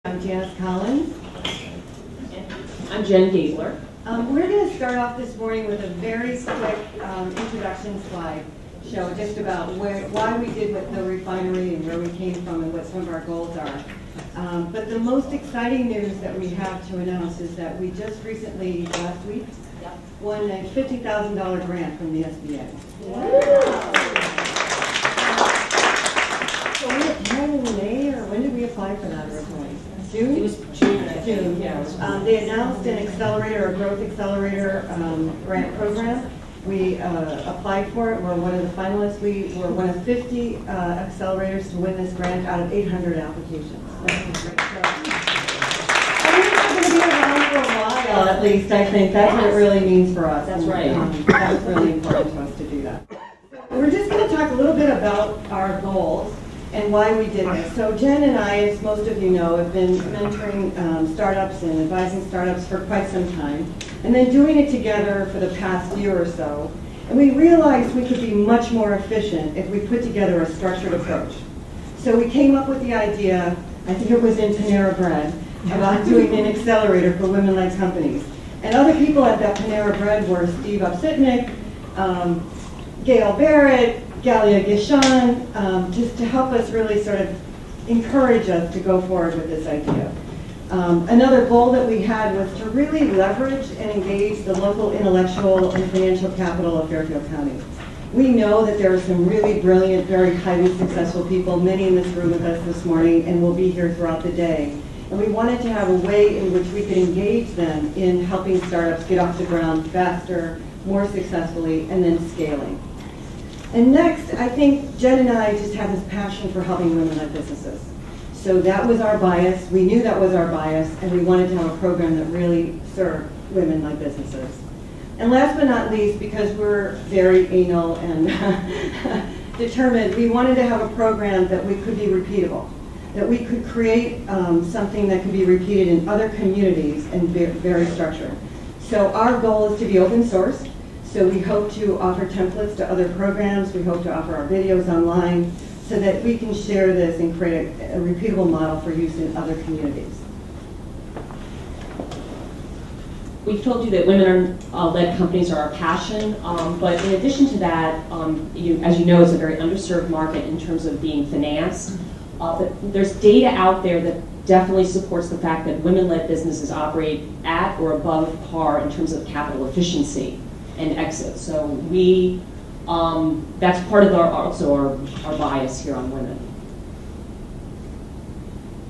I'm Janice Collins. I'm Jen Gabler. We're going to start off this morning with a very quick introduction slide show just about why we did the refinery and where we came from and what some of our goals are. But the most exciting news that we have to announce is that we just recently, last week, won a $50,000 grant from the SBA. So we applied in May, or when did we apply for that originally? June? It was June, I think. June. Yeah. They announced an accelerator, a growth accelerator grant program. We applied for it. We're one of the finalists. We were one of 50 accelerators to win this grant out of 800 applications. That's great. So, we're going to be around for a while, at least, I think. That's what it really means for us. That's right. That was really important to us to do that. We're just going to talk a little bit about our goals and why we did this. So Jen and I, as most of you know, have been mentoring startups and advising startups for quite some time, and then doing it together for the past year or so. And we realized we could be much more efficient if we put together a structured approach. So we came up with the idea, I think it was in Panera Bread, about doing an accelerator for women-led companies. And other people at that Panera Bread were Steve Upsitnik, Gail Barrett, Galia Gishan, just to help us really sort of encourage us to go forward with this idea. Another goal that we had was to really leverage and engage the local intellectual and financial capital of Fairfield County. We know that there are some really brilliant, very highly successful people, many in this room with us this morning, and will be here throughout the day. And we wanted to have a way in which we could engage them in helping startups get off the ground faster, more successfully, and then scaling. And next, I think Jen and I just have this passion for helping women-led businesses. So that was our bias. We knew that was our bias, and we wanted to have a program that really served women-led businesses. And last but not least, because we're very anal and determined, we wanted to have a program that we could be repeatable, that we could create something that could be repeated in other communities and very structured. So our goal is to be open source. So we hope to offer templates to other programs. We hope to offer our videos online so that we can share this and create a repeatable model for use in other communities. We've told you that women-led companies are our passion, but in addition to that, as you know, it's a very underserved market in terms of being financed. But there's data out there that definitely supports the fact that women-led businesses operate at or above par in terms of capital efficiency and exit. So we, that's part of our bias here on women.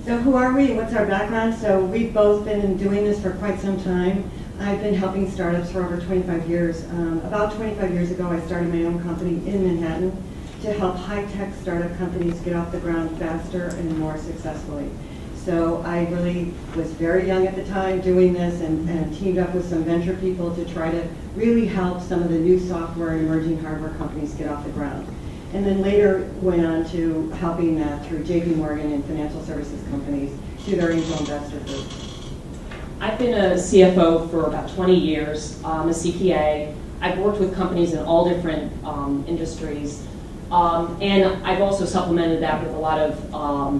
So who are we? What's our background? So we've both been doing this for quite some time. I've been helping startups for over 25 years. About 25 years ago, I started my own company in Manhattan to help high-tech startup companies get off the ground faster and more successfully. So I really was very young at the time doing this and teamed up with some venture people to try to really help some of the new software and emerging hardware companies get off the ground. And then later went on to helping through JP Morgan and financial services companies through their angel investor group. I've been a CFO for about 20 years. I'm a CPA. I've worked with companies in all different industries. And I've also supplemented that with a lot of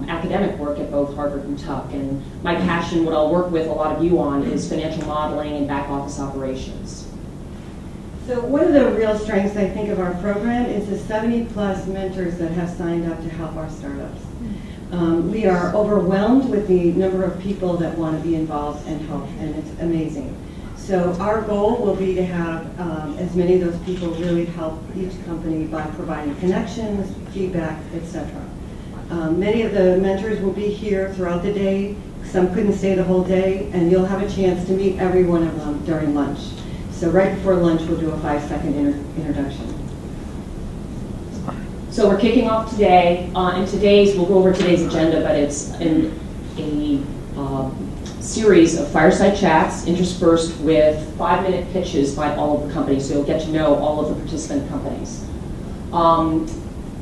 academic work at both Harvard and Tuck. And my passion, what I'll work with a lot of you on, is financial modeling and back office operations. So one of the real strengths, I think, of our program is the 70-plus mentors that have signed up to help our startups. We are overwhelmed with the number of people that want to be involved and help, and it's amazing. So our goal will be to have as many of those people really help each company by providing connections, feedback, etc. Many of the mentors will be here throughout the day. Some couldn't stay the whole day, and you'll have a chance to meet every one of them during lunch. So right before lunch, we'll do a 5-second introduction. So we're kicking off today, and we'll go over today's agenda, but it's a series of fireside chats interspersed with 5-minute pitches by all of the companies, so you'll get to know all of the participant companies.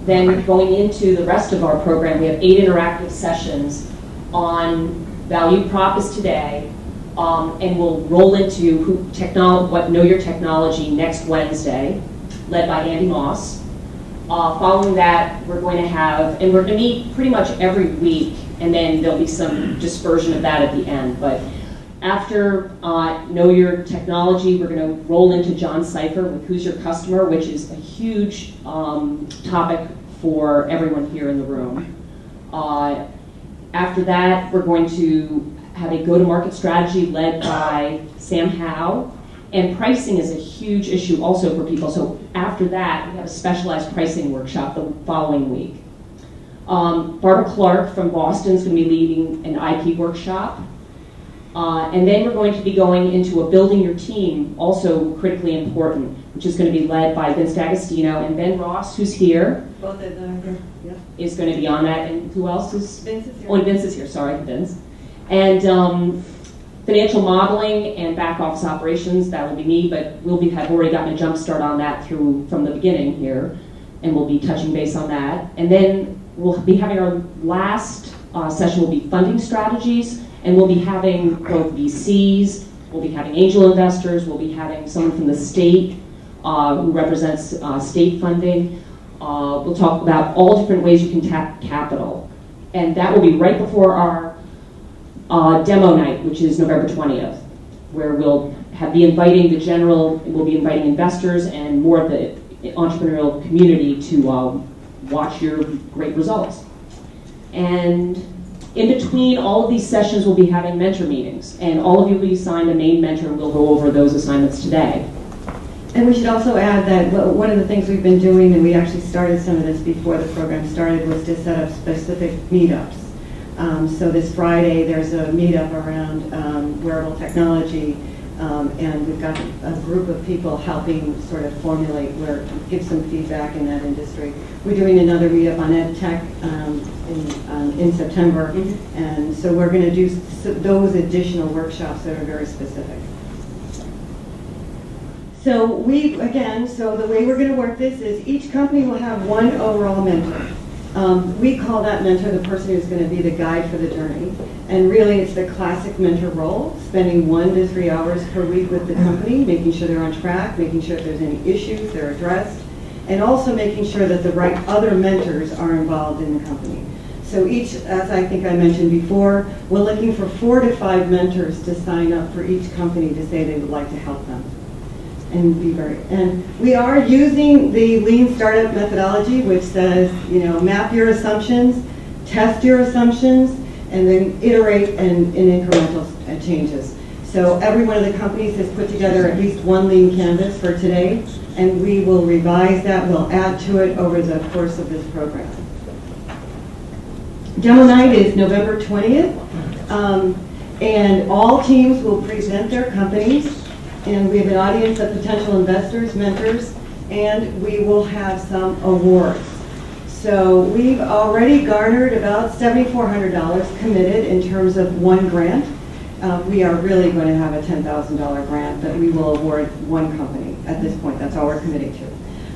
Then going into the rest of our program, we have 8 interactive sessions on value prop is today, and we'll roll into what Know Your Technology next Wednesday, led by Andy Moss. Following that, we're going to meet pretty much every week and then there'll be some dispersion of that at the end. But after Know Your Technology, we're going to roll into John Cipher with Who's Your Customer, which is a huge topic for everyone here in the room. After that, we're going to have a go-to-market strategy led by Sam Howe. And pricing is a huge issue also for people. So after that, we have a specialized pricing workshop the following week. Barbara Clark from Boston is going to be leading an IP workshop. And then we're going to be going into a building your team, also critically important, which is going to be led by Vince D'Agostino, and Ben Ross, who's here. Both of them are here. Yep. Is going to be on that. And who else is? Vince is here. Oh, and Vince is here. Sorry, Vince. And financial modeling and back office operations, that will be me, but have already gotten a jump start on that from the beginning here, and we'll be touching base on that. And then we'll be having our last session will be funding strategies, and we'll be having both VCs, we'll be having angel investors, we'll be having someone from the state who represents state funding. We'll talk about all different ways you can tap capital. And that will be right before our demo night, which is November 20th, where we'll be inviting we'll be inviting investors and more of the entrepreneurial community to watch your great results. And in between all of these sessions, we'll be having mentor meetings, and all of you will be assigned a main mentor, and we'll go over those assignments today. And we should also add that one of the things we've been doing, and we actually started some of this before the program started, was to set up specific meetups. So this Friday, there's a meetup around wearable technology, and we've got a group of people helping sort of formulate, give some feedback in that industry. We're doing another meetup on ed tech in September, and so we're going to do those additional workshops that are very specific. So the way we're going to work this is each company will have one overall mentor. We call that mentor the person who's going to be the guide for the journey. And really it's the classic mentor role, spending 1 to 3 hours per week with the company, making sure they're on track, making sure if there's any issues, they're addressed, and also making sure that the right other mentors are involved in the company. So each, as I think I mentioned before, we're looking for 4 to 5 mentors to sign up for each company to say they would like to help them. And we are using the lean startup methodology, which says, map your assumptions, test your assumptions, and then iterate in incremental changes. So every one of the companies has put together at least one lean canvas for today, and we will revise that, we'll add to it over the course of this program. Demo night is November 20th, and all teams will present their companies. And we have an audience of potential investors, mentors, and we will have some awards. So we've already garnered about $7,400 committed in terms of one grant. We are really going to have a $10,000 grant that we will award one company at this point. That's all we're committing to.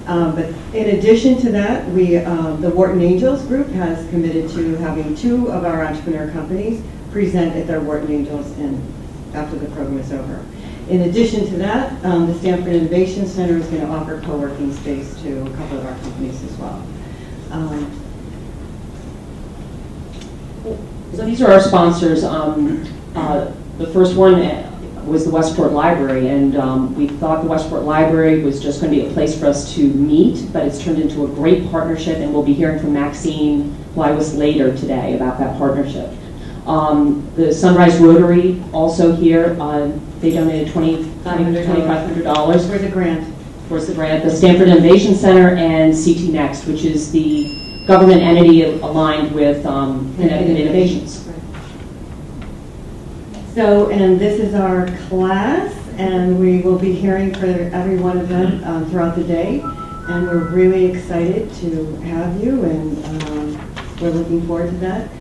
But in addition to that, the Wharton Angels group has committed to having 2 of our entrepreneur companies present at their Wharton Angels after the program is over. In addition to that, the Stanford Innovation Center is going to offer co-working space to a couple of our companies as well. So these are our sponsors. The first one was the Westport Library, and we thought the Westport Library was just going to be a place for us to meet, but it's turned into a great partnership, and we'll be hearing from Maxine Blywis later today about that partnership. The Sunrise Rotary also here. They donated $2,500 for the grant. Towards the grant. The Stanford Innovation Center and CT Next, which is the government entity aligned with Connecticut Innovations. So, and this is our class, and we will be hearing for every one of them throughout the day. And we're really excited to have you, and we're looking forward to that.